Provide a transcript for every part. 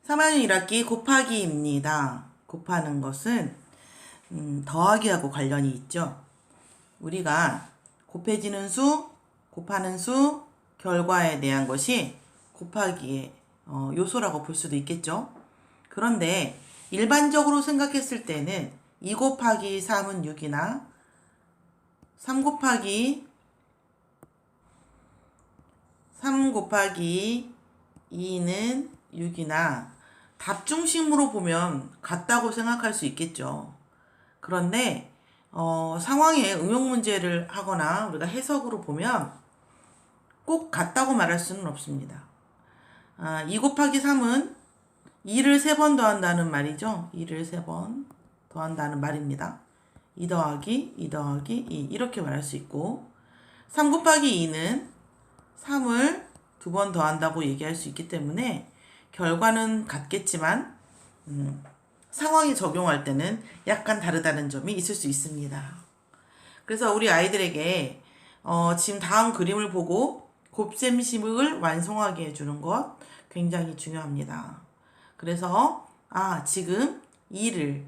3학년 1학기 곱하기입니다. 곱하는 것은 더하기하고 관련이 있죠. 우리가 곱해지는 수, 곱하는 수, 결과에 대한 것이 곱하기의 요소라고 볼 수도 있겠죠. 그런데 일반적으로 생각했을 때는 2 곱하기 3은 6이나 3 곱하기 2는 6이나 답 중심으로 보면 같다고 생각할 수 있겠죠. 그런데 상황에 응용 문제를 하거나 우리가 해석으로 보면 꼭 같다고 말할 수는 없습니다. 2 곱하기 3은 2를 3번 더한다는 말이죠. 2를 3번 더한다는 말입니다. 2 더하기 2 더하기 2 이렇게 말할 수 있고 3 곱하기 2는 3을 2번 더한다고 얘기할 수 있기 때문에 결과는 같겠지만 상황에 적용할 때는 약간 다르다는 점이 있을 수 있습니다. 그래서 우리 아이들에게 지금 다음 그림을 보고 곱셈식을 완성하게 해주는 것 굉장히 중요합니다. 그래서 지금 2를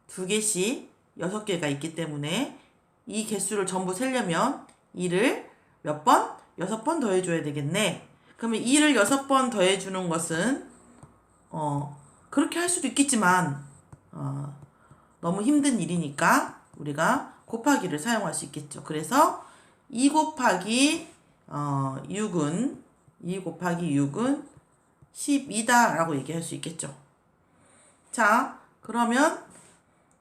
2개씩 6개가 있기 때문에 이 개수를 전부 세려면 2를 몇 번? 6번 더해줘야 되겠네. 그러면 2를 6번 더해주는 것은 그렇게 할 수도 있겠지만 너무 힘든 일이니까 우리가 곱하기를 사용할 수 있겠죠. 그래서 2 곱하기 6은 12다 라고 얘기할 수 있겠죠. 자, 그러면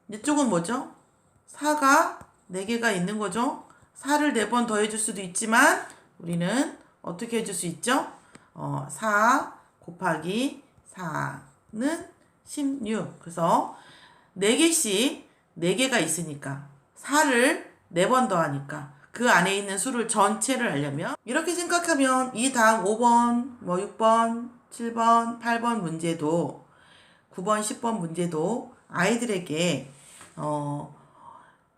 이쪽은 뭐죠? 4가 4개가 있는 거죠. 4를 4번 더해줄 수도 있지만 우리는 어떻게 해줄 수 있죠? 4 곱하기 4는 16. 그래서 4개씩 4개가 있으니까 4를 4번 더하니까 그 안에 있는 수를 전체를 알려면 이렇게 생각하면 이 다음 5번, 6번, 7번, 8번 문제도 9번, 10번 문제도 아이들에게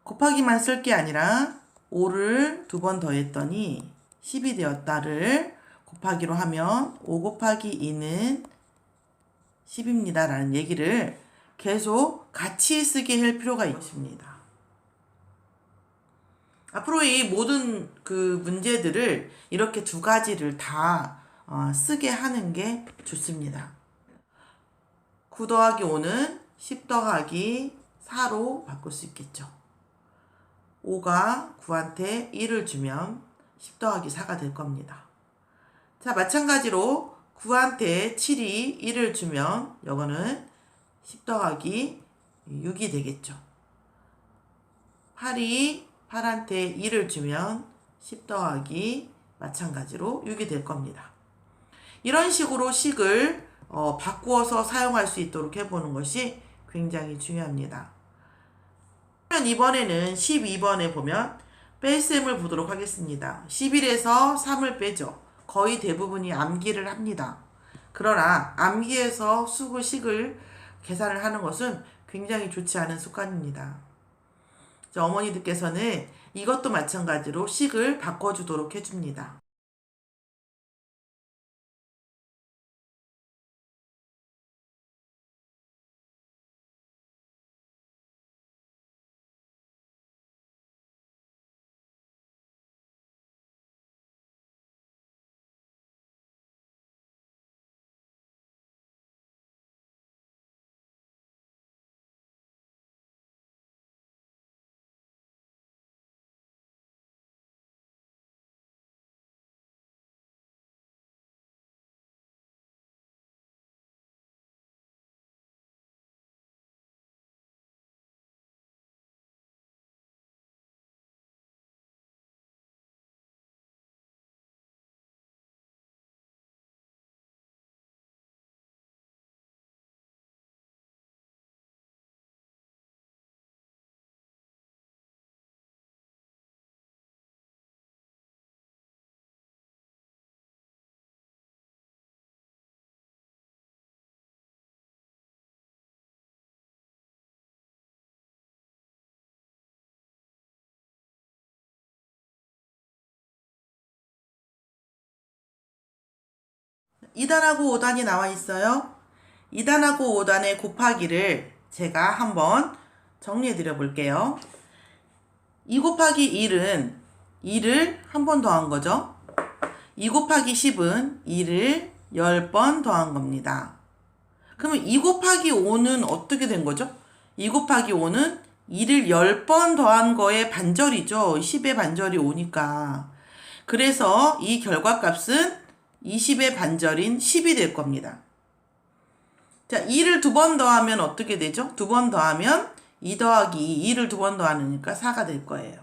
곱하기만 쓸 게 아니라 5를 2번 더했더니 10이 되었다를 곱하기로 하면 5 곱하기 2는 10입니다. 라는 얘기를 계속 같이 쓰게 할 필요가 있습니다. 앞으로 이 모든 그 문제들을 이렇게 2가지를 다 쓰게 하는 게 좋습니다. 9 더하기 5는 10 더하기 4로 바꿀 수 있겠죠. 5가 9한테 1을 주면 10 더하기 4가 될 겁니다. 자, 마찬가지로 9한테 7이 1을 주면 이거는 10 더하기 6이 되겠죠. 8이 8한테 1을 주면 10 더하기 마찬가지로 6이 될 겁니다. 이런 식으로 식을 바꾸어서 사용할 수 있도록 해보는 것이 굉장히 중요합니다. 이번에는 12번에 보면 뺄셈을 보도록 하겠습니다. 11에서 3을 빼죠. 거의 대부분이 암기를 합니다. 그러나 암기에서 수구 식을 계산을 하는 것은 굉장히 좋지 않은 습관입니다. 어머니들께서는 이것도 마찬가지로 식을 바꿔주도록 해줍니다. (2단하고 5단이) 나와 있어요. 2단하고 5단의 곱하기를 제가 한번 정리해 드려 볼게요. 2 곱하기 1은 2를 한 번 더한 거죠. 2 곱하기 10은 2를 10번 더한 겁니다. 그러면 2 곱하기 5는 어떻게 된 거죠? 2 곱하기 5는 2를 10번 더한 거의 반절이죠. 10의 반절이 5니까. 그래서 이 결과값은 20의 반절인 10이 될 겁니다. 자, 2를 두 번 더하면 어떻게 되죠? 두 번 더하면 2 더하기 2, 2를 두 번 더하니까 4가 될 거예요.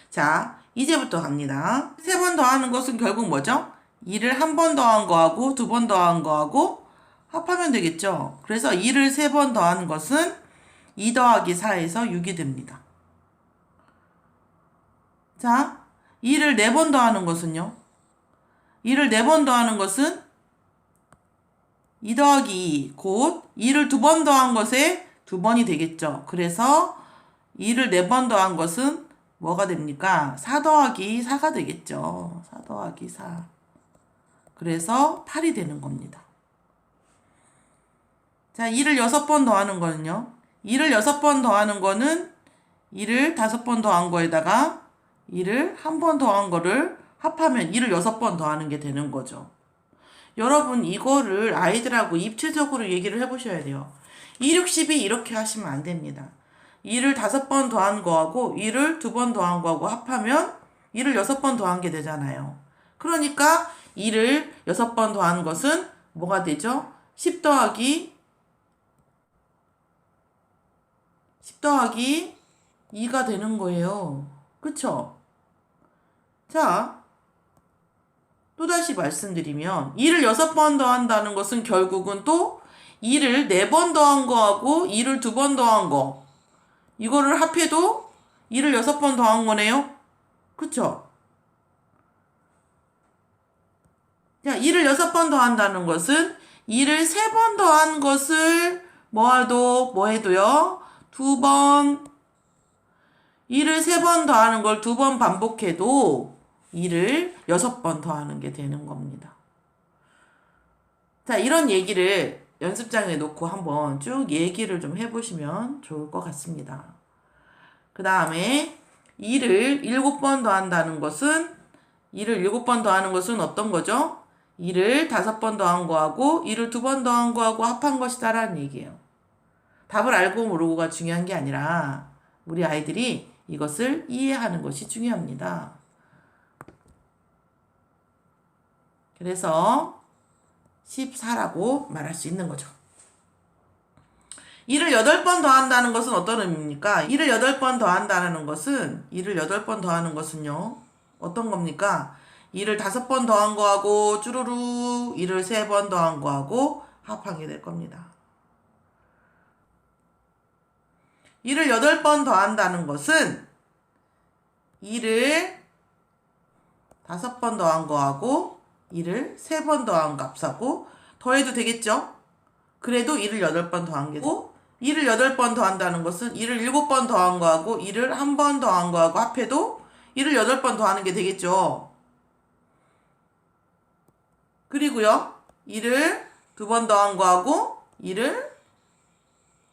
자, 이제부터 갑니다. 세 번 더하는 것은 결국 뭐죠? 2를 한 번 더한 거하고 두 번 더한 거하고 합하면 되겠죠. 그래서 2를 세 번 더하는 것은 2 더하기 4에서 6이 됩니다. 자, 2를 4번 더하는 것은요? 2를 4번 더하는 것은 2 더하기 2, 곧 2를 두 번 더한 것에 두 번이 되겠죠. 그래서 2를 4번 더한 것은 뭐가 됩니까? 4 더하기 4가 되겠죠. 4 더하기 4. 그래서 8이 되는 겁니다. 자, 2를 6번 더하는 거는요. 2를 6번 더하는 거는 2를 5번 더한 거에다가 2를 한 번 더한 거를 합하면 2를 6번 더하는 게 되는 거죠. 여러분 이거를 아이들하고 입체적으로 얘기를 해보셔야 돼요. 2, 6, 12 이렇게 하시면 안 됩니다. 2를 5번 더한 거하고 2를 2번 더한 거하고 합하면 2를 6번 더한 게 되잖아요. 그러니까 2를 6번 더한 것은 뭐가 되죠? 10 더하기 2가 되는 거예요. 그쵸? 자, 또다시 말씀드리면 2를 6번 더한다는 것은 결국은 또 2를 4번 더한 거하고 2를 2번 더한 거 이거를 합해도 2를 6번 더한 거네요. 그쵸? 자, 2를 6번 더한다는 것은 2를 3번 더한 것을 뭐 해도요? 2번 2를 3번 더하는 걸 2번 반복해도 2를 6번 더하는 게 되는 겁니다. 자, 이런 얘기를 연습장에 놓고 한번 쭉 얘기를 좀 해보시면 좋을 것 같습니다. 그 다음에 2를 7번 더한다는 것은 2를 7번 더하는 것은 어떤 거죠? 2를 5번 더한 거하고 2를 2번 더한 거하고 합한 것이다 라는 얘기예요. 답을 알고 모르고가 중요한 게 아니라 우리 아이들이 이것을 이해하는 것이 중요합니다. 그래서 14라고 말할 수 있는 거죠. 2를 8번 더한다는 것은 어떤 의미입니까? 2를 8번 더한다는 것은 2를 8번 더하는 것은요. 어떤 겁니까? 2를 5번 더한 거하고 쭈루루 2를 3번 더한 거하고 합하게 될 겁니다. 2를 8번 더한다는 것은 2를 5번 더한 거하고 2를 3번 더한 값하고 더해도 되겠죠? 그래도 2를 8번 더한 게고 2를 8번 더한다는 것은 2를 7번 더한 거하고 2를 한 번 더한 거하고 합해도 2를 8번 더하는 게 되겠죠? 그리고요. 2를 2번 더한 거하고 2를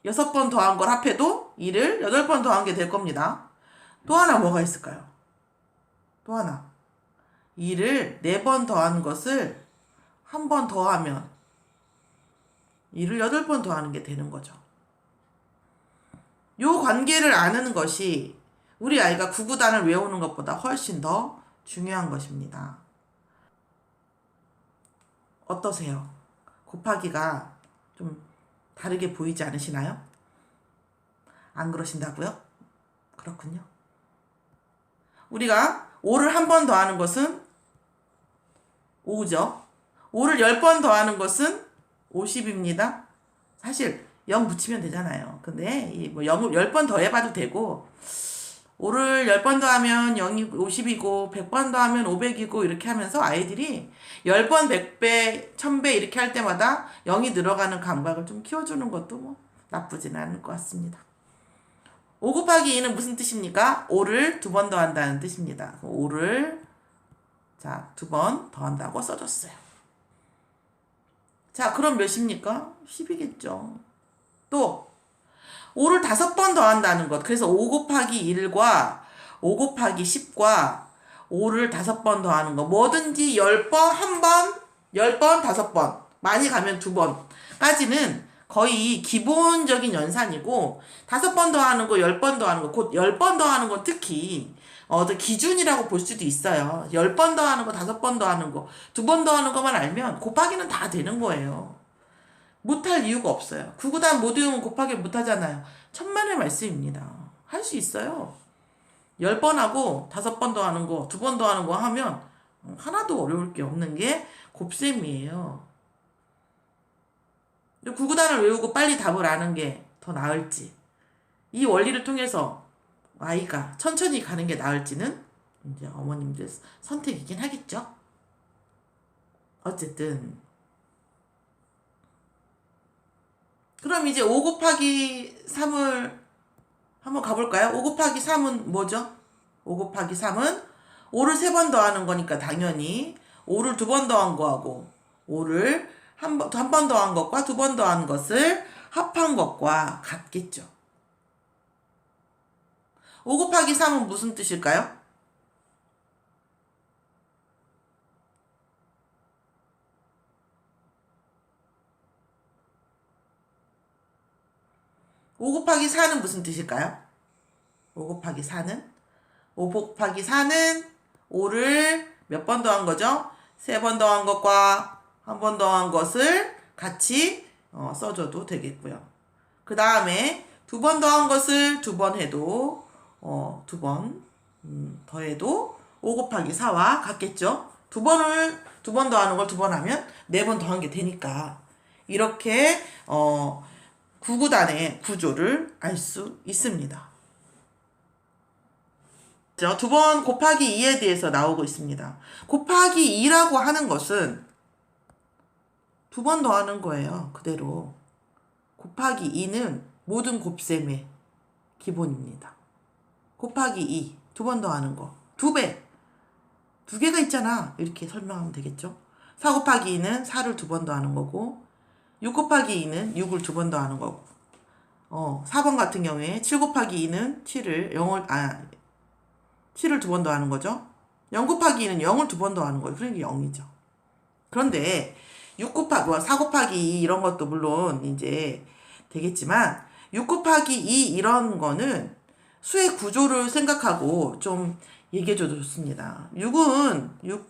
6번 더한 걸 합해도 2를 8번 더한 게 될 겁니다. 또 하나 뭐가 있을까요? 또 하나. 2를 4번 더한 것을 한 번 더하면 2를 8번 더하는 게 되는 거죠. 요 관계를 아는 것이 우리 아이가 구구단을 외우는 것보다 훨씬 더 중요한 것입니다. 어떠세요? 곱하기가 좀 다르게 보이지 않으시나요? 안 그러신다고요? 그렇군요. 우리가 5를 한 번 더하는 것은 5죠. 5를 10번 더하는 것은 50입니다. 사실 0 붙이면 되잖아요. 근데 뭐 10번 더해봐도 되고 5를 10번 더하면 0이 50이고 100번 더하면 500이고 이렇게 하면서 아이들이 10번 100배 1000배 이렇게 할 때마다 0이 늘어가는 감각을 좀 키워주는 것도 뭐 나쁘지는 않을 것 같습니다. 5 곱하기 2는 무슨 뜻입니까? 5를 2번 더한다는 뜻입니다. 5를 자 2번 더한다고 써줬어요. 자, 그럼 몇입니까? 10이겠죠. 또 5를 5번 더한다는 것. 그래서 5 곱하기 1과 5 곱하기 10과 5를 5번 더하는 거. 뭐든지 10번, 한 번, 10번, 5번. 많이 가면 2번까지는 거의 기본적인 연산이고, 5번 더하는 거, 10번 더하는 거, 곧 10번 더하는 건 특히 기준이라고 볼 수도 있어요. 10번 더하는 거, 5번 더하는 거, 2번 더하는 것만 알면 곱하기는 다 되는 거예요. 못할 이유가 없어요. 구구단 못 외우면 곱하기 못하잖아요. 천만의 말씀입니다. 할 수 있어요. 10번 하고 5번 더 하는 거, 2번 더 하는 거 하면 하나도 어려울 게 없는 게 곱셈이에요. 구구단을 외우고 빨리 답을 아는 게 더 나을지, 이 원리를 통해서 아이가 천천히 가는 게 나을지는 이제 어머님들 선택이긴 하겠죠. 어쨌든 그럼 이제 5 곱하기 3을 한번 가볼까요? 5 곱하기 3은 뭐죠? 5 곱하기 3은 5를 3번 더하는 거니까 당연히 5를 2번 더한 거하고 5를 한 번 더한 것과 2번 더한 것을 합한 것과 같겠죠. 5 곱하기 3은 무슨 뜻일까요? 5 곱하기 4는 무슨 뜻일까요? 5 곱하기 4는? 5 곱하기 4는 5를 몇 번 더한 거죠? 3번 더한 것과 한 번 더한 것을 같이 써줘도 되겠고요. 그 다음에 2번 더한 것을 2번 해도 2번 더해도 5 곱하기 4와 같겠죠? 2번 더하는 걸 2번 하면 4번 더한 게 되니까 이렇게 구구단의 구조를 알 수 있습니다. 2번 곱하기 2에 대해서 나오고 있습니다. 곱하기 2라고 하는 것은 2번 더하는 거예요. 그대로. 곱하기 2는 모든 곱셈의 기본입니다. 곱하기 2, 2번 더하는 거. 2배. 2개가 있잖아. 이렇게 설명하면 되겠죠. 4 곱하기 2는 4를 2번 더하는 거고, 6 곱하기 2는 6을 2번 더하는 거고, 4번 같은 경우에 7 곱하기 2는 7을 2번 더하는 거죠. 0 곱하기 2는 0을 2번 더하는 거예요. 그러니까 0이죠. 그런데 4 곱하기 2 이런 것도 물론 이제 되겠지만 6 곱하기 2 이런 거는 수의 구조를 생각하고 좀 얘기해줘도 좋습니다. 6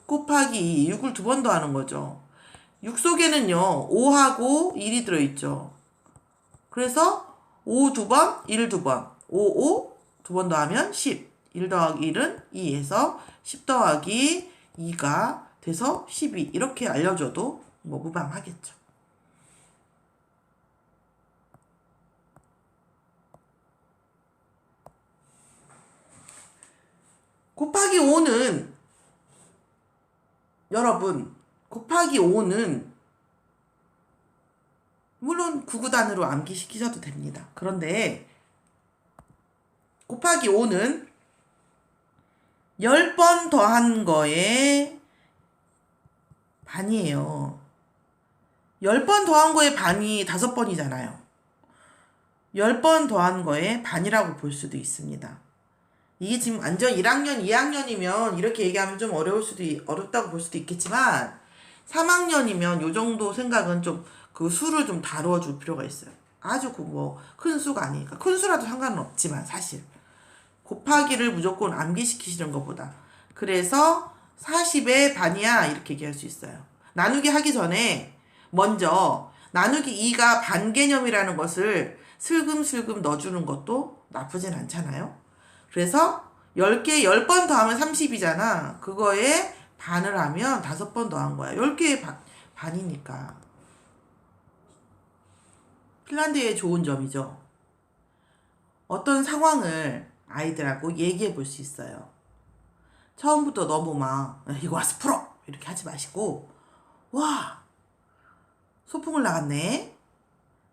곱하기 2, 6을 2번 더하는 거죠. 6 속에는요 5하고 1이 들어있죠. 그래서 5 2번, 1 2번, 5 2번 더하면 10. 1 더하기 1은 2에서 10 더하기 2가 돼서 12 이렇게 알려줘도 뭐 무방하겠죠. 곱하기 5는 여러분 곱하기 5는 물론 구구단으로 암기시키셔도 됩니다. 그런데 곱하기 5는 10번 더한 거에 반이에요. 10번 더한 거에 반이 5번이잖아요. 10번 더한 거에 반이라고 볼 수도 있습니다. 이게 지금 완전 1학년, 2학년이면 이렇게 얘기하면 좀 어렵다고 볼 수도 있겠지만 3학년이면 요 정도 생각은 좀 그 수를 좀 다루어 줄 필요가 있어요. 아주 큰 수가 아니니까. 큰 수라도 상관은 없지만 사실. 곱하기를 무조건 암기시키시는 것보다. 그래서 40의 반이야 이렇게 얘기할 수 있어요. 나누기 하기 전에 먼저 나누기 2가 반 개념이라는 것을 슬금슬금 넣어주는 것도 나쁘진 않잖아요. 그래서 10개 10번 더하면 30이잖아. 그거에 반을 하면 5번 더한 거야. 10개의 반이니까. 핀란드의 좋은 점이죠. 어떤 상황을 아이들하고 얘기해 볼 수 있어요. 처음부터 너무 막 이거 와서 풀어 이렇게 하지 마시고 와 소풍을 나갔네.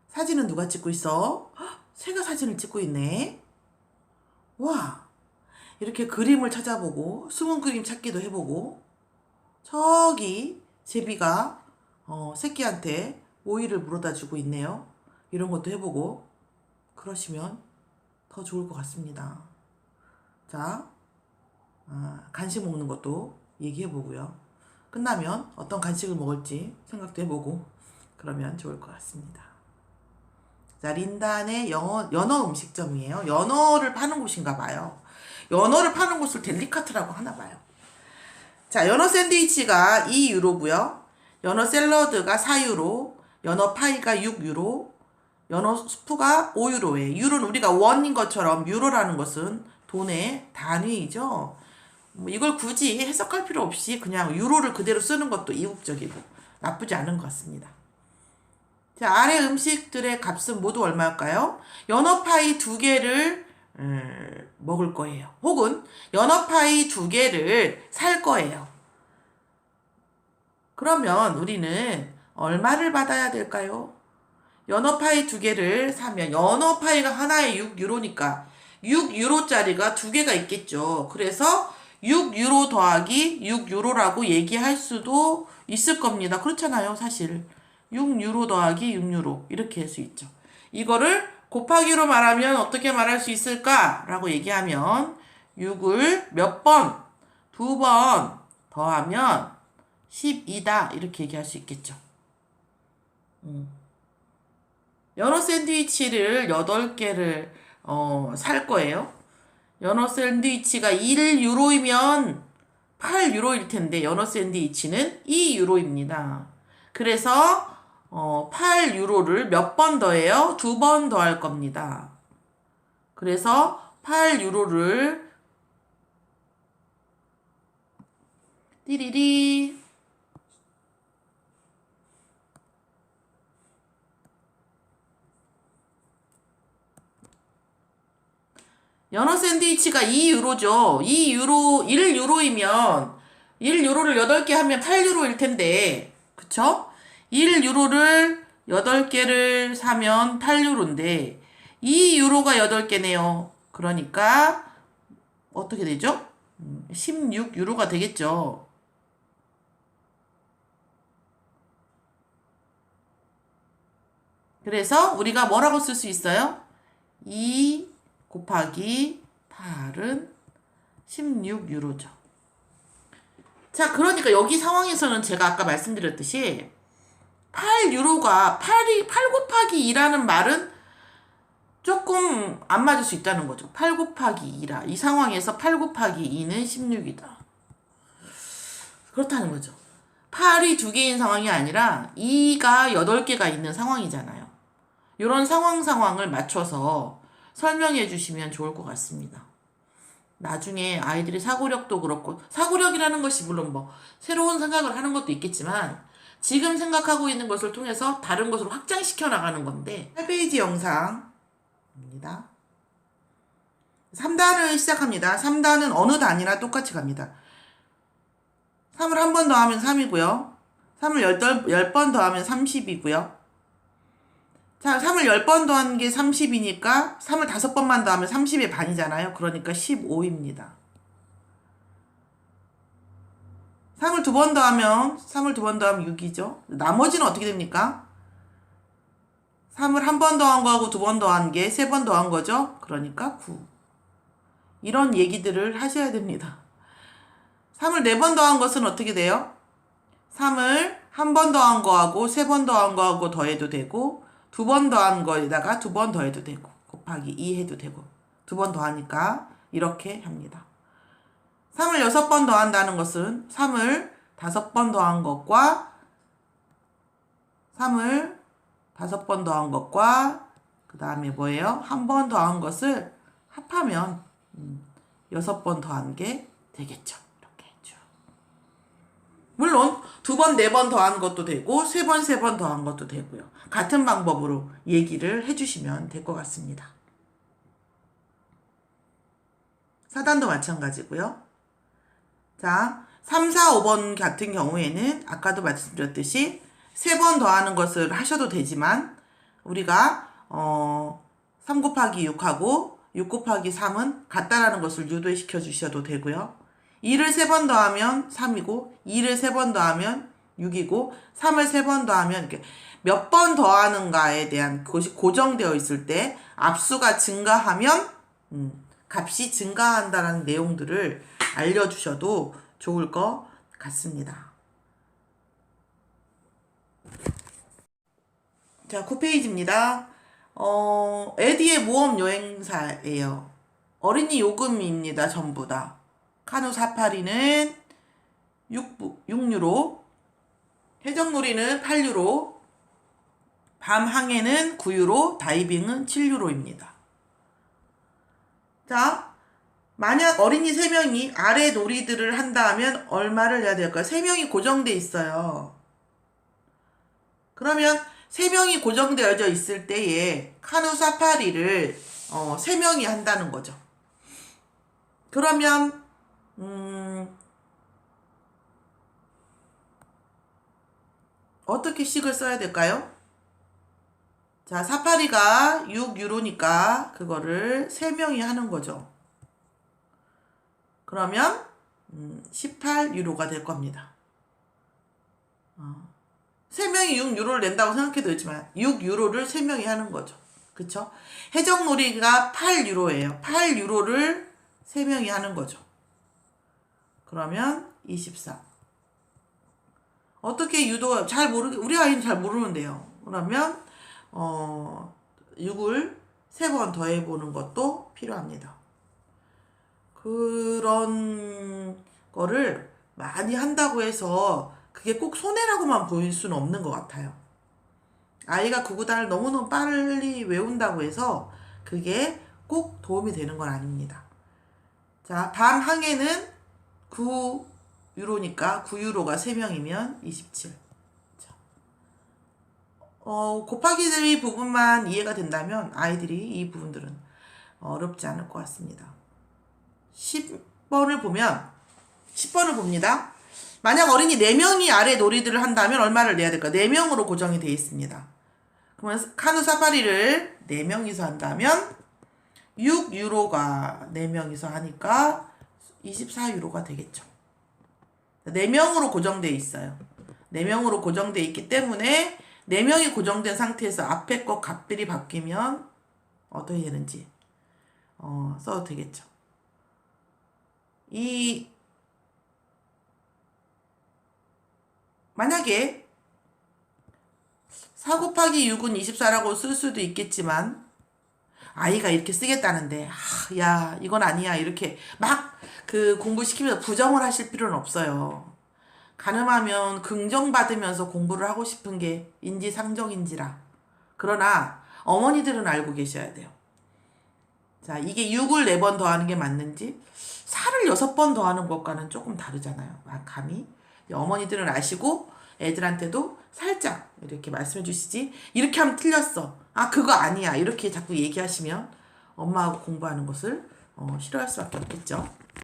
사진은 누가 찍고 있어? 새가 사진을 찍고 있네. 와 이렇게 그림을 찾아보고 숨은 그림 찾기도 해보고 저기 제비가 새끼한테 오이를 물어다 주고 있네요. 이런 것도 해보고 그러시면 더 좋을 것 같습니다. 자, 간식 먹는 것도 얘기해보고요. 끝나면 어떤 간식을 먹을지 생각도 해보고 그러면 좋을 것 같습니다. 자, 린단의 연어 음식점이에요. 연어를 파는 곳인가 봐요. 연어를 파는 곳을 델리카트라고 하나 봐요. 자, 연어 샌드위치가 2유로고요. 연어 샐러드가 4유로, 연어 파이가 6유로, 연어 수프가 5유로예요. 유로는 우리가 원인 것처럼 유로라는 것은 돈의 단위이죠. 이걸 굳이 해석할 필요 없이 그냥 유로를 그대로 쓰는 것도 이국적이고 나쁘지 않은 것 같습니다. 자, 아래 음식들의 값은 모두 얼마일까요? 연어파이 2개를 먹을 거예요. 혹은 연어파이 2개를 살 거예요. 그러면 우리는 얼마를 받아야 될까요? 연어파이 2개를 사면 연어파이가 하나에 6유로니까 6유로짜리가 2개가 있겠죠. 그래서 6유로 더하기 6유로라고 얘기할 수도 있을 겁니다. 그렇잖아요, 사실. 6유로 더하기 6유로 이렇게 할 수 있죠. 이거를 곱하기로 말하면 어떻게 말할 수 있을까라고 얘기하면 6을 몇 번? 2번 더하면 12다 이렇게 얘기할 수 있겠죠. 연어 샌드위치를 8개를 살 거예요. 연어 샌드위치가 1유로이면 8유로일 텐데 연어 샌드위치는 2유로입니다. 그래서 8유로를 몇 번 더해요? 2번 더할 겁니다. 그래서 8유로를 띠리리 연어 샌드위치가 2유로죠. 2유로, 1유로이면 1유로를 8개 하면 8유로일 텐데 그쵸? 1유로를 8개를 사면 8유로인데 2유로가 8개네요. 그러니까 어떻게 되죠? 16유로가 되겠죠. 그래서 우리가 뭐라고 쓸 수 있어요? 2 곱하기 8은 16유로죠. 자, 그러니까 여기 상황에서는 제가 아까 말씀드렸듯이 8유로가 8 곱하기 2라는 말은 조금 안 맞을 수 있다는 거죠. 8 곱하기 2라. 이 상황에서 8 곱하기 2는 16이다. 그렇다는 거죠. 8이 2개인 상황이 아니라 2가 8개가 있는 상황이잖아요. 이런 상황을 맞춰서 설명해 주시면 좋을 것 같습니다. 나중에 아이들이 사고력도 그렇고 사고력이라는 것이 물론 뭐 새로운 생각을 하는 것도 있겠지만 지금 생각하고 있는 것을 통해서 다른 것으로 확장시켜 나가는 건데 8페이지 영상입니다. 3단을 시작합니다. 3단은 어느 단위나 똑같이 갑니다. 3을 한 번 더하면 3이고요. 3을 10번 더하면 30이고요. 자, 3을 10번 더한 게 30이니까 3을 5번만 더하면 30의 반이잖아요. 그러니까 15입니다. 3을 2번 더하면 6이죠. 나머지는 어떻게 됩니까? 3을 한 번 더한 거하고 2번 더한 게 3번 더한 거죠. 그러니까 9. 이런 얘기들을 하셔야 됩니다. 3을 4번 더한 것은 어떻게 돼요? 3을 한 번 더한 거하고 3번 더한 거하고 더해도 되고 2번 더한 거에다가 2번 더해도 되고 곱하기 2 해도 되고 2번 더하니까 이렇게 합니다. 3을 6번 더한다는 것은 3을 5번 더한 것과 3을 5번 더한 것과 그 다음에 뭐예요? 한 번 더한 것을 합하면 6번 더한 게 되겠죠. 이렇게 했죠. 물론 2번, 4번 더한 것도 되고 3번, 3번 더한 것도 되고요. 같은 방법으로 얘기를 해주시면 될 것 같습니다. 4단도 마찬가지고요. 자, 3, 4, 5번 같은 경우에는 아까도 말씀드렸듯이 3번 더하는 것을 하셔도 되지만 우리가 3 곱하기 6하고 6 곱하기 3은 같다라는 것을 유도시켜 주셔도 되고요. 2를 3번 더하면 3이고 2를 3번 더하면 6이고 3을 3번 더하면 이렇게 몇 번 더하는가에 대한 것이 고정되어 있을 때 압수가 증가하면 값이 증가한다는 내용들을 알려주셔도 좋을 것 같습니다. 자, 9페이지입니다. 에디의 모험 여행사예요. 어린이 요금입니다. 전부 다. 카누 사파리는 6유로, 해적놀이는 8유로, 밤 항해는 9유로, 다이빙은 7유로입니다. 자, 만약 어린이 3명이 아래 놀이들을 한다 하면 얼마를 내야 될까요? 3명이 고정돼 있어요. 그러면 3명이 고정되어져 있을 때에 카누 사파리를 3명이 한다는 거죠. 그러면 어떻게 식을 써야 될까요? 자, 사파리가 6유로니까 그거를 3명이 하는 거죠. 그러면 18유로가 될 겁니다. 3명이 6유로를 낸다고 생각해도 되지만 6유로를 3명이 하는 거죠. 그쵸? 해적놀이가 8유로예요. 8유로를 3명이 하는 거죠. 그러면 24. 어떻게 유도 우리 아이는 잘 모르는데요. 그러면 6을 3번 더해보는 것도 필요합니다. 그런 거를 많이 한다고 해서 그게 꼭 손해라고만 보일 수는 없는 것 같아요. 아이가 그 구단을 너무너무 빨리 외운다고 해서 그게 꼭 도움이 되는 건 아닙니다. 자, 밤 항해는 9유로니까 9유로가 3명이면 27. 자, 곱하기 부분만 이해가 된다면 아이들이 이 부분들은 어렵지 않을 것 같습니다. 10번을 봅니다. 만약 어린이 4명이 아래 놀이들을 한다면 얼마를 내야 될까? 4명으로 고정이 되어 있습니다. 그러면 카누 사파리를 4명이서 한다면 6유로가 4명이서 하니까 24유로가 되겠죠. 4명으로 고정되어 있어요. 4명으로 고정되어 있기 때문에 4명이 고정된 상태에서 앞에 거 값들이 바뀌면 어떻게 되는지 써도 되겠죠. 만약에 4 곱하기 6은 24라고 쓸 수도 있겠지만 아이가 이렇게 쓰겠다는데 야 이건 아니야 이렇게 막 공부시키면서 부정을 하실 필요는 없어요. 가능하면 긍정받으면서 공부를 하고 싶은 게 인지상정인지라. 그러나 어머니들은 알고 계셔야 돼요. 자, 이게 6을 4번 더하는 게 맞는지 4를 6번 더하는 것과는 조금 다르잖아요. 감이. 어머니들은 아시고 애들한테도 살짝 이렇게 말씀해 주시지 이렇게 하면 틀렸어. 그거 아니야. 이렇게 자꾸 얘기하시면 엄마하고 공부하는 것을 싫어할 수밖에 없겠죠.